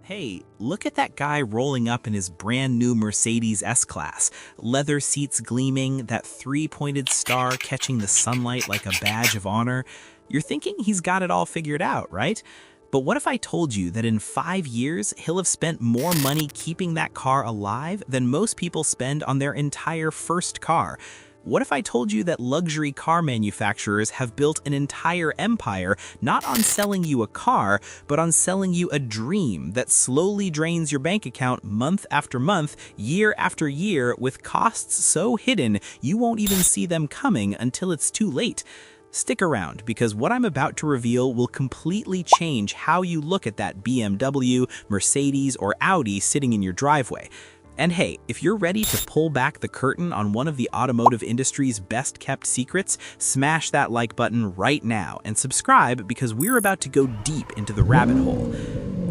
Hey, look at that guy rolling up in his brand new Mercedes S-Class. Leather seats gleaming, that three-pointed star catching the sunlight like a badge of honor. You're thinking he's got it all figured out, right? But what if I told you that in 5 years, he'll have spent more money keeping that car alive than most people spend on their entire first car? What if I told you that luxury car manufacturers have built an entire empire not on selling you a car, but on selling you a dream that slowly drains your bank account month after month, year after year, with costs so hidden you won't even see them coming until it's too late? Stick around, because what I'm about to reveal will completely change how you look at that BMW, Mercedes, or Audi sitting in your driveway. And hey, if you're ready to pull back the curtain on one of the automotive industry's best-kept secrets, smash that like button right now and subscribe, because we're about to go deep into the rabbit hole.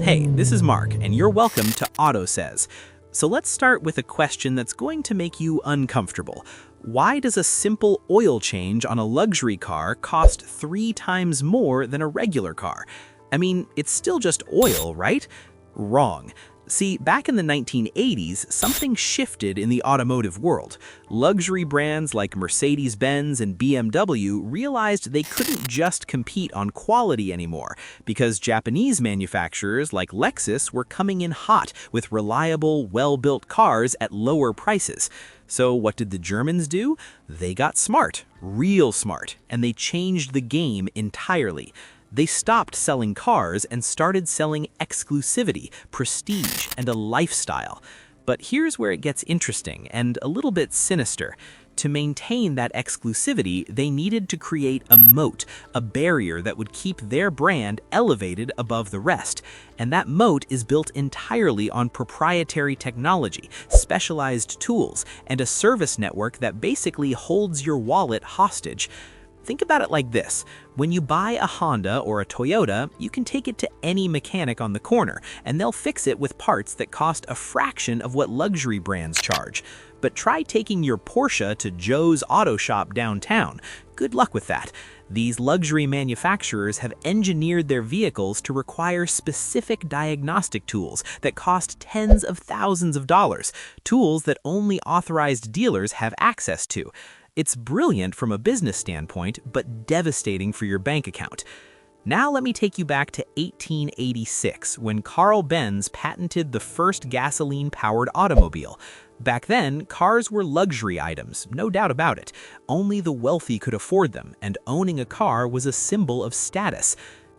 Hey, this is Mark, and you're welcome to AUTOSAYS. So let's start with a question that's going to make you uncomfortable. Why does a simple oil change on a luxury car cost 3 times more than a regular car? I mean, it's still just oil, right? Wrong. See, back in the 1980s, something shifted in the automotive world. Luxury brands like Mercedes-Benz and BMW realized they couldn't just compete on quality anymore, because Japanese manufacturers like Lexus were coming in hot with reliable, well-built cars at lower prices. So what did the Germans do? They got smart, real smart, and they changed the game entirely. They stopped selling cars and started selling exclusivity, prestige, and a lifestyle. But here's where it gets interesting and a little bit sinister. To maintain that exclusivity, they needed to create a moat, a barrier that would keep their brand elevated above the rest. And that moat is built entirely on proprietary technology, specialized tools, and a service network that basically holds your wallet hostage. Think about it like this. When you buy a Honda or a Toyota, you can take it to any mechanic on the corner, and they'll fix it with parts that cost a fraction of what luxury brands charge. But try taking your Porsche to Joe's Auto Shop downtown. Good luck with that. These luxury manufacturers have engineered their vehicles to require specific diagnostic tools that cost tens of thousands of dollars, tools that only authorized dealers have access to. It's brilliant from a business standpoint, but devastating for your bank account. Now let me take you back to 1886, when Carl Benz patented the first gasoline-powered automobile. Back then, cars were luxury items, no doubt about it. Only the wealthy could afford them, and owning a car was a symbol of status.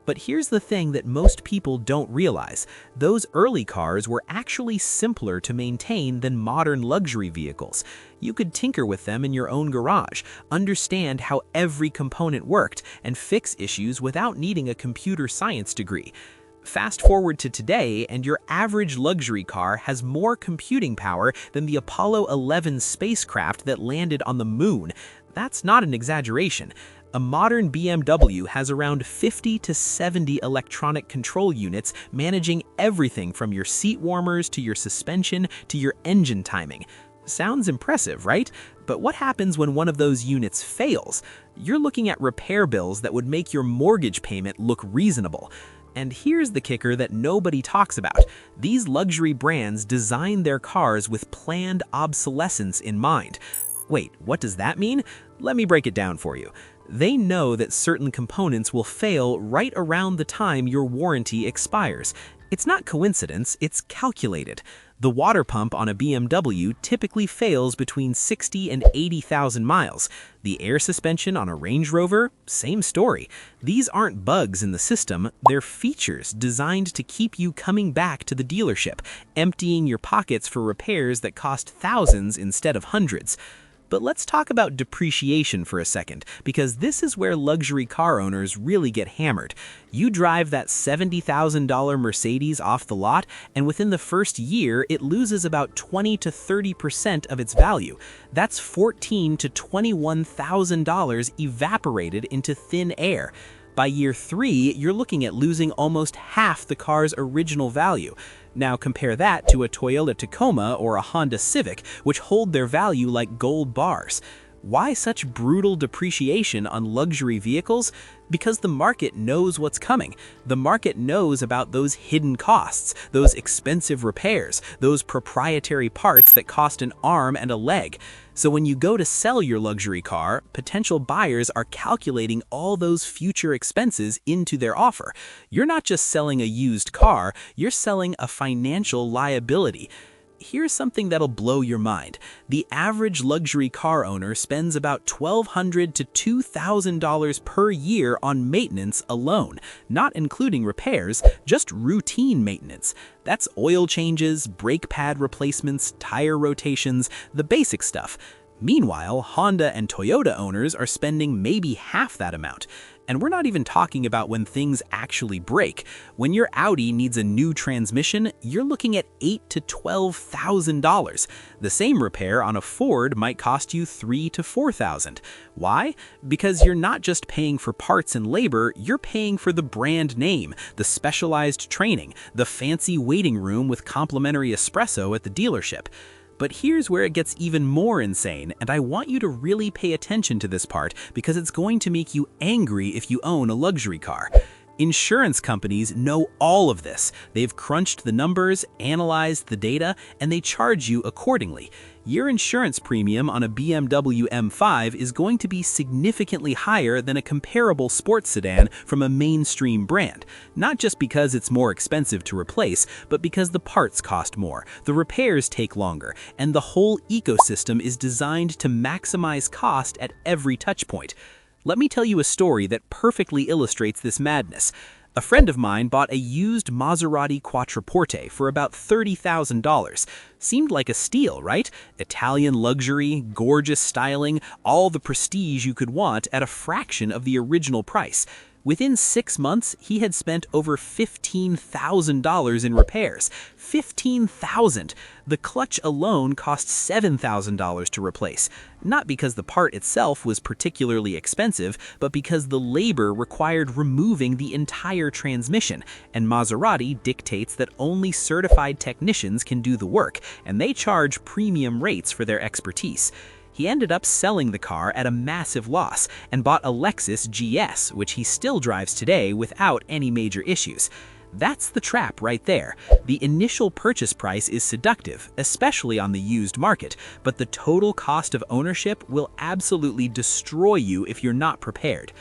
But here's the thing that most people don't realize. Those early cars were actually simpler to maintain than modern luxury vehicles. You could tinker with them in your own garage, understand how every component worked, and fix issues without needing a computer science degree. Fast forward to today, and your average luxury car has more computing power than the Apollo 11 spacecraft that landed on the moon. That's not an exaggeration. A modern BMW has around 50 to 70 electronic control units managing everything from your seat warmers to your suspension to your engine timing. Sounds impressive, right? But what happens when one of those units fails? You're looking at repair bills that would make your mortgage payment look reasonable. And here's the kicker that nobody talks about. These luxury brands design their cars with planned obsolescence in mind. Wait, what does that mean? Let me break it down for you. They know that certain components will fail right around the time your warranty expires. It's not coincidence, it's calculated. The water pump on a BMW typically fails between 60 and 80,000 miles. The air suspension on a Range Rover, same story. These aren't bugs in the system, they're features designed to keep you coming back to the dealership, emptying your pockets for repairs that cost thousands instead of hundreds. But let's talk about depreciation for a second, because this is where luxury car owners really get hammered. You drive that $70,000 Mercedes off the lot, and within the first year, it loses about 20 to 30% of its value. That's $14,000 to $21,000 evaporated into thin air. By year 3, you're looking at losing almost half the car's original value. Now compare that to a Toyota Tacoma or a Honda Civic, which hold their value like gold bars. Why such brutal depreciation on luxury vehicles? Because the market knows what's coming. The market knows about those hidden costs, those expensive repairs, those proprietary parts that cost an arm and a leg. So when you go to sell your luxury car, potential buyers are calculating all those future expenses into their offer. You're not just selling a used car, you're selling a financial liability. Here's something that'll blow your mind. The average luxury car owner spends about $1,200 to $2,000 per year on maintenance alone, not including repairs, just routine maintenance. That's oil changes, brake pad replacements, tire rotations, the basic stuff. Meanwhile, Honda and Toyota owners are spending maybe half that amount. And we're not even talking about when things actually break. When your Audi needs a new transmission, you're looking at $8,000 to $12,000. The same repair on a Ford might cost you $3,000 to $4,000. Why? Because you're not just paying for parts and labor, you're paying for the brand name, the specialized training, the fancy waiting room with complimentary espresso at the dealership. But here's where it gets even more insane, and I want you to really pay attention to this part because it's going to make you angry if you own a luxury car. Insurance companies know all of this. They've crunched the numbers, analyzed the data, and they charge you accordingly. Your insurance premium on a BMW M5 is going to be significantly higher than a comparable sports sedan from a mainstream brand. Not just because it's more expensive to replace, but because the parts cost more, the repairs take longer, and the whole ecosystem is designed to maximize cost at every touchpoint. Let me tell you a story that perfectly illustrates this madness. A friend of mine bought a used Maserati Quattroporte for about $30,000. Seemed like a steal, right? Italian luxury, gorgeous styling, all the prestige you could want at a fraction of the original price. Within 6 months, he had spent over $15,000 in repairs. $15,000! The clutch alone cost $7,000 to replace. Not because the part itself was particularly expensive, but because the labor required removing the entire transmission, and Maserati dictates that only certified technicians can do the work, and they charge premium rates for their expertise. He ended up selling the car at a massive loss and bought a Lexus GS, which he still drives today without any major issues. That's the trap right there. The initial purchase price is seductive, especially on the used market, but the total cost of ownership will absolutely destroy you if you're not prepared.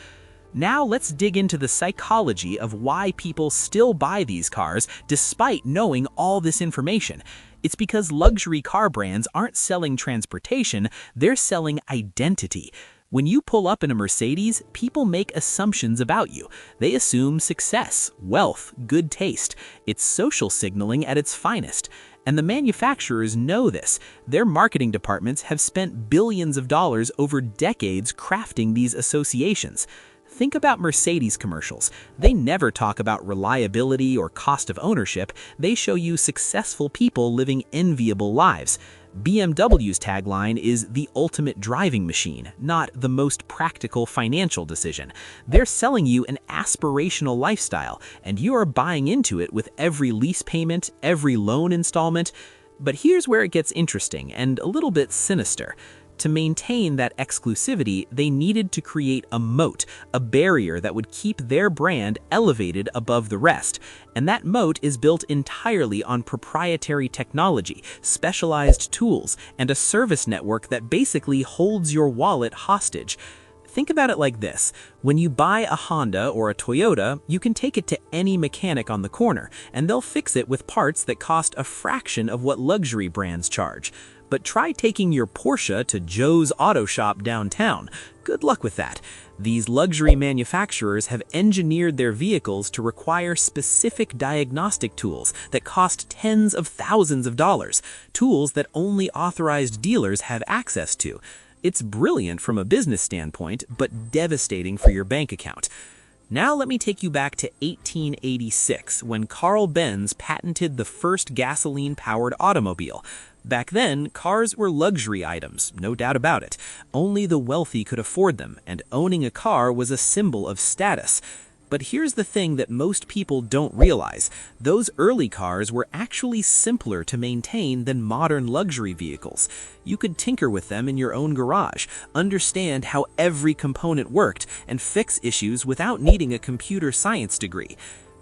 Now let's dig into the psychology of why people still buy these cars despite knowing all this information. It's because luxury car brands aren't selling transportation, they're selling identity. When you pull up in a Mercedes, people make assumptions about you. They assume success, wealth, good taste. It's social signaling at its finest. And the manufacturers know this. Their marketing departments have spent billions of dollars over decades crafting these associations. Think about Mercedes commercials. They never talk about reliability or cost of ownership. They show you successful people living enviable lives. BMW's tagline is the ultimate driving machine, not the most practical financial decision. They're selling you an aspirational lifestyle, and you are buying into it with every lease payment, every loan installment. But here's where it gets interesting and a little bit sinister. To maintain that exclusivity, they needed to create a moat, a barrier that would keep their brand elevated above the rest. And that moat is built entirely on proprietary technology, specialized tools, and a service network that basically holds your wallet hostage. Think about it like this. When you buy a Honda or a Toyota, you can take it to any mechanic on the corner, and they'll fix it with parts that cost a fraction of what luxury brands charge. But try taking your Porsche to Joe's Auto Shop downtown. Good luck with that. These luxury manufacturers have engineered their vehicles to require specific diagnostic tools that cost tens of thousands of dollars, tools that only authorized dealers have access to. It's brilliant from a business standpoint, but devastating for your bank account. Now let me take you back to 1886, when Carl Benz patented the first gasoline-powered automobile. Back then, cars were luxury items, no doubt about it. Only the wealthy could afford them, and owning a car was a symbol of status. But here's the thing that most people don't realize. Those early cars were actually simpler to maintain than modern luxury vehicles. You could tinker with them in your own garage, understand how every component worked, and fix issues without needing a computer science degree.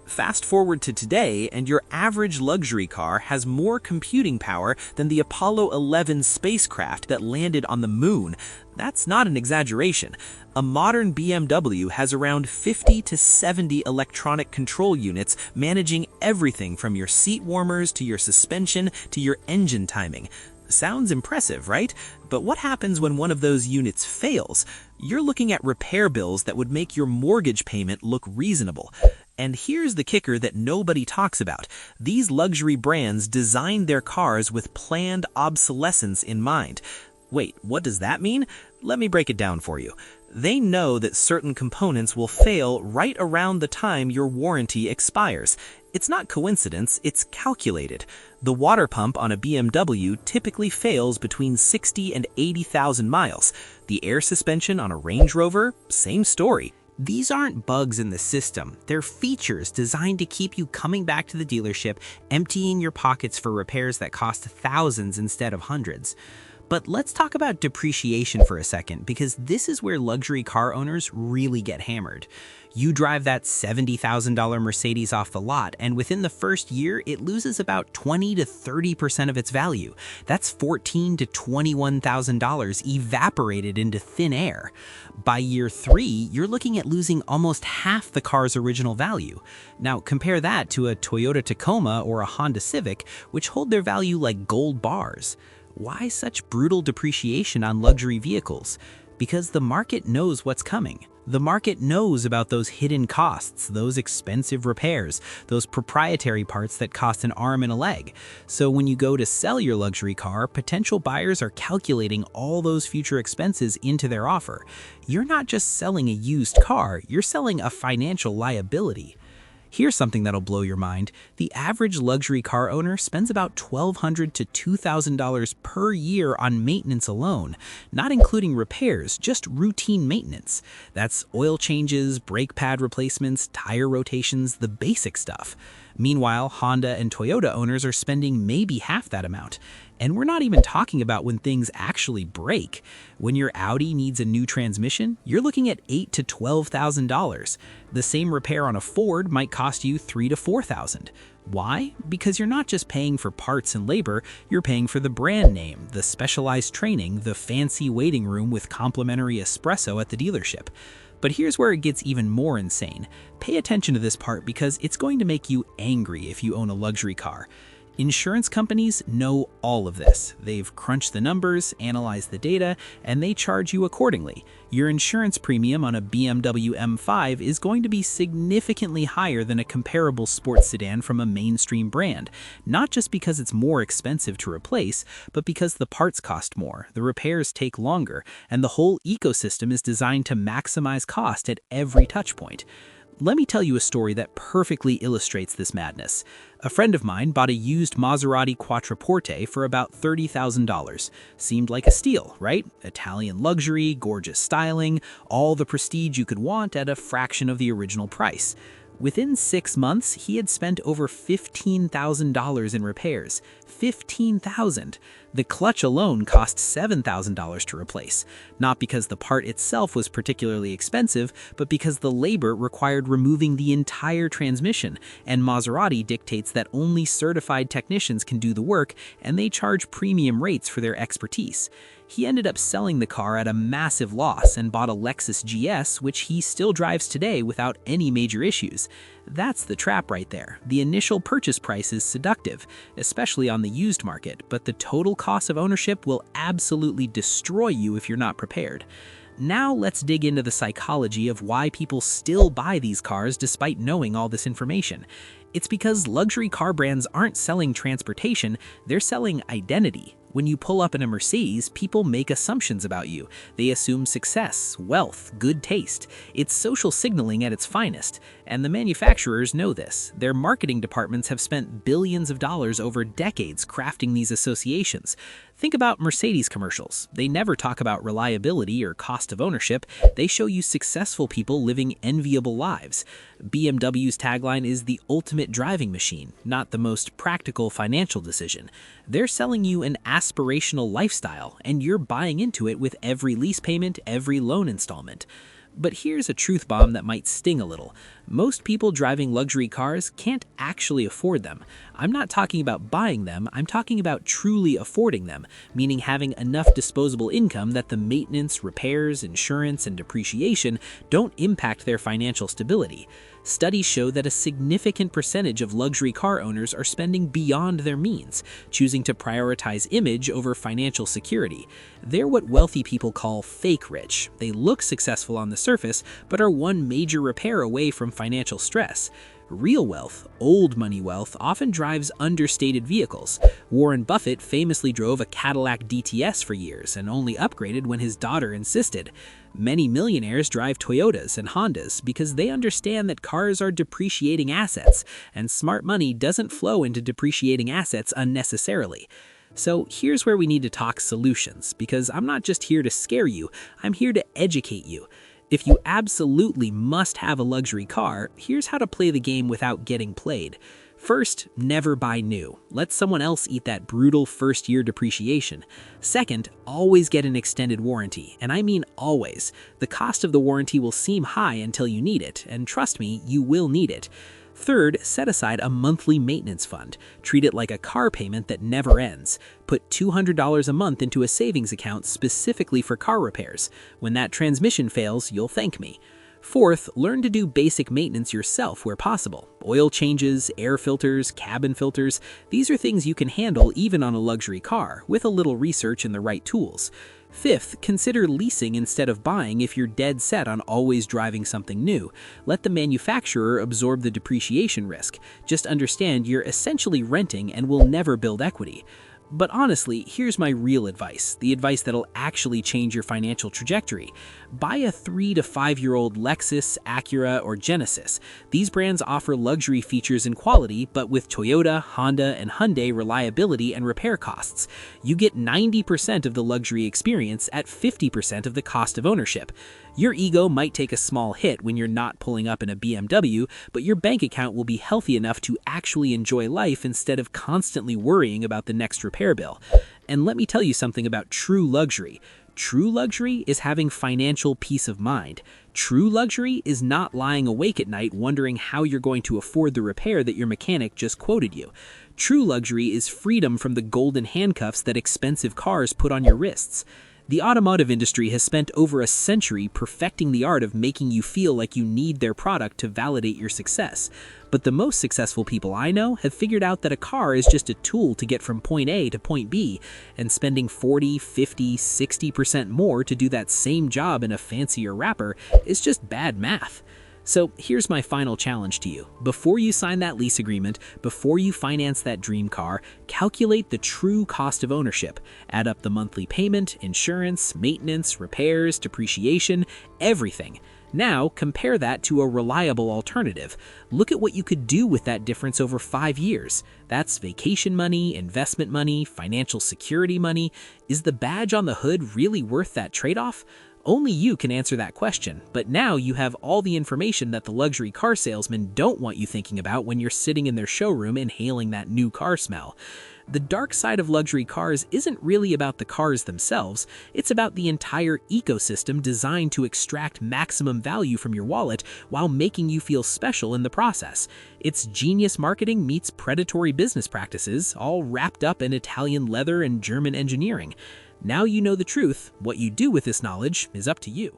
Fast forward to today, and your average luxury car has more computing power than the Apollo 11 spacecraft that landed on the moon. That's not an exaggeration. A modern BMW has around 50 to 70 electronic control units managing everything from your seat warmers to your suspension to your engine timing. Sounds impressive, right? But what happens when one of those units fails? You're looking at repair bills that would make your mortgage payment look reasonable. And here's the kicker that nobody talks about. These luxury brands designed their cars with planned obsolescence in mind. Wait, what does that mean? Let me break it down for you. They know that certain components will fail right around the time your warranty expires. It's not coincidence, it's calculated. The water pump on a BMW typically fails between 60 and 80,000 miles. The air suspension on a Range Rover, same story. These aren't bugs in the system. They're features designed to keep you coming back to the dealership, emptying your pockets for repairs that cost thousands instead of hundreds. But let's talk about depreciation for a second, because this is where luxury car owners really get hammered. You drive that $70,000 Mercedes off the lot, and within the first year, it loses about 20 to 30% of its value. That's $14,000 to $21,000 evaporated into thin air. By year 3, you're looking at losing almost half the car's original value. Now, compare that to a Toyota Tacoma or a Honda Civic, which hold their value like gold bars. Why such brutal depreciation on luxury vehicles? Because the market knows what's coming. The market knows about those hidden costs, those expensive repairs, those proprietary parts that cost an arm and a leg. So when you go to sell your luxury car, potential buyers are calculating all those future expenses into their offer. You're not just selling a used car, you're selling a financial liability. Here's something that'll blow your mind. The average luxury car owner spends about $1,200 to $2,000 per year on maintenance alone, not including repairs, just routine maintenance. That's oil changes, brake pad replacements, tire rotations, the basic stuff. Meanwhile, Honda and Toyota owners are spending maybe half that amount. And we're not even talking about when things actually break. When your Audi needs a new transmission, you're looking at $8,000 to $12,000. The same repair on a Ford might cost you $3,000 to $4,000. Why? Because you're not just paying for parts and labor, you're paying for the brand name, the specialized training, the fancy waiting room with complimentary espresso at the dealership. But here's where it gets even more insane. Pay attention to this part because it's going to make you angry if you own a luxury car. Insurance companies know all of this. They've crunched the numbers, analyzed the data, and they charge you accordingly. Your insurance premium on a BMW M5 is going to be significantly higher than a comparable sports sedan from a mainstream brand, not just because it's more expensive to replace, but because the parts cost more, the repairs take longer, and the whole ecosystem is designed to maximize cost at every touchpoint. Let me tell you a story that perfectly illustrates this madness. A friend of mine bought a used Maserati Quattroporte for about $30,000. Seemed like a steal, right? Italian luxury, gorgeous styling, all the prestige you could want at a fraction of the original price. Within 6 months, he had spent over $15,000 in repairs. $15,000. The clutch alone cost $7,000 to replace, not because the part itself was particularly expensive, but because the labor required removing the entire transmission, and Maserati dictates that only certified technicians can do the work, and they charge premium rates for their expertise. He ended up selling the car at a massive loss and bought a Lexus GS, which he still drives today without any major issues. That's the trap right there. The initial purchase price is seductive, especially on the used market, but the total cost of ownership will absolutely destroy you if you're not prepared. Now let's dig into the psychology of why people still buy these cars despite knowing all this information. It's because luxury car brands aren't selling transportation, they're selling identity. When you pull up in a Mercedes, people make assumptions about you. They assume success, wealth, good taste. It's social signaling at its finest. And the manufacturers know this. Their marketing departments have spent billions of dollars over decades crafting these associations. Think about Mercedes commercials. They never talk about reliability or cost of ownership. They show you successful people living enviable lives. BMW's tagline is the ultimate driving machine, not the most practical financial decision. They're selling you an aspirational lifestyle, and you're buying into it with every lease payment, every loan installment. But here's a truth bomb that might sting a little. Most people driving luxury cars can't actually afford them. I'm not talking about buying them, I'm talking about truly affording them, meaning having enough disposable income that the maintenance, repairs, insurance, and depreciation don't impact their financial stability. Studies show that a significant percentage of luxury car owners are spending beyond their means, choosing to prioritize image over financial security. They're what wealthy people call fake rich. They look successful on the surface, but are one major repair away from financial stress. Real wealth, old money wealth, often drives understated vehicles. Warren Buffett famously drove a Cadillac DTS for years and only upgraded when his daughter insisted. Many millionaires drive Toyotas and Hondas because they understand that cars are depreciating assets, and smart money doesn't flow into depreciating assets unnecessarily. So here's where we need to talk solutions, because I'm not just here to scare you, I'm here to educate you. If you absolutely must have a luxury car, here's how to play the game without getting played. First, never buy new. Let someone else eat that brutal first-year depreciation. Second, always get an extended warranty, and I mean always. The cost of the warranty will seem high until you need it, and trust me, you will need it. Third, set aside a monthly maintenance fund. Treat it like a car payment that never ends. Put $200 a month into a savings account specifically for car repairs. When that transmission fails, you'll thank me. Fourth, learn to do basic maintenance yourself where possible. Oil changes, air filters, cabin filters, these are things you can handle even on a luxury car, with a little research and the right tools. Fifth, consider leasing instead of buying if you're dead set on always driving something new. Let the manufacturer absorb the depreciation risk. Just understand you're essentially renting and will never build equity. But honestly, here's my real advice, the advice that'll actually change your financial trajectory. Buy a 3 to 5-year-old Lexus, Acura, or Genesis. These brands offer luxury features and quality, but with Toyota, Honda, and Hyundai reliability and repair costs. You get 90% of the luxury experience at 50% of the cost of ownership. Your ego might take a small hit when you're not pulling up in a BMW, but your bank account will be healthy enough to actually enjoy life instead of constantly worrying about the next repair bill. And let me tell you something about true luxury. True luxury is having financial peace of mind. True luxury is not lying awake at night wondering how you're going to afford the repair that your mechanic just quoted you. True luxury is freedom from the golden handcuffs that expensive cars put on your wrists. The automotive industry has spent over a century perfecting the art of making you feel like you need their product to validate your success. But the most successful people I know have figured out that a car is just a tool to get from point A to point B, and spending 40, 50, 60% more to do that same job in a fancier wrapper is just bad math. So here's my final challenge to you. Before you sign that lease agreement, before you finance that dream car, calculate the true cost of ownership. Add up the monthly payment, insurance, maintenance, repairs, depreciation, everything. Now compare that to a reliable alternative. Look at what you could do with that difference over 5 years. That's vacation money, investment money, financial security money. Is the badge on the hood really worth that trade-off? Only you can answer that question, but now you have all the information that the luxury car salesmen don't want you thinking about when you're sitting in their showroom inhaling that new car smell. The dark side of luxury cars isn't really about the cars themselves, it's about the entire ecosystem designed to extract maximum value from your wallet while making you feel special in the process. It's genius marketing meets predatory business practices, all wrapped up in Italian leather and German engineering. Now you know the truth. What you do with this knowledge is up to you.